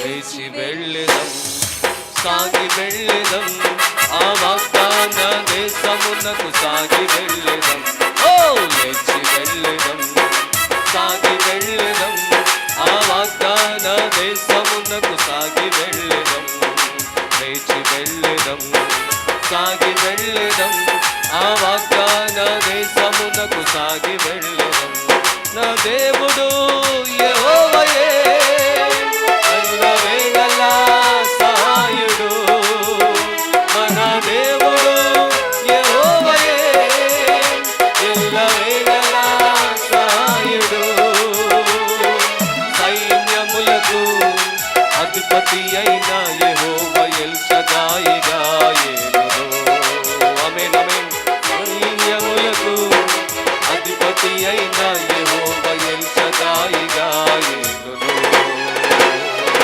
లేచి వెళ్ళెదం, సాగి వెళ్ళెదం, ఆ వాగ్దాన దేశమునకు సాగి వెళ్ళెదం. ఓ లేచి వెళ్ళెదం, సాగి వెళ్ళెదం, ఆ వాగ్దాన దేశమునకు సాగి వెళ్ళెదం. లేచి వెళ్ళెదం, సాగి వెళ్ళెదం, ఆ వాగ్దాన దేశమునకు సాగి వెళ్ళెదం. నా దేవుడు యెహోవాయే, అన్నవేళలా సహాయుడు. మన దేవుడు యెహోవాయే, ఎల్లవేళలా సహాయుడు. సైన్యములకు అధిపతి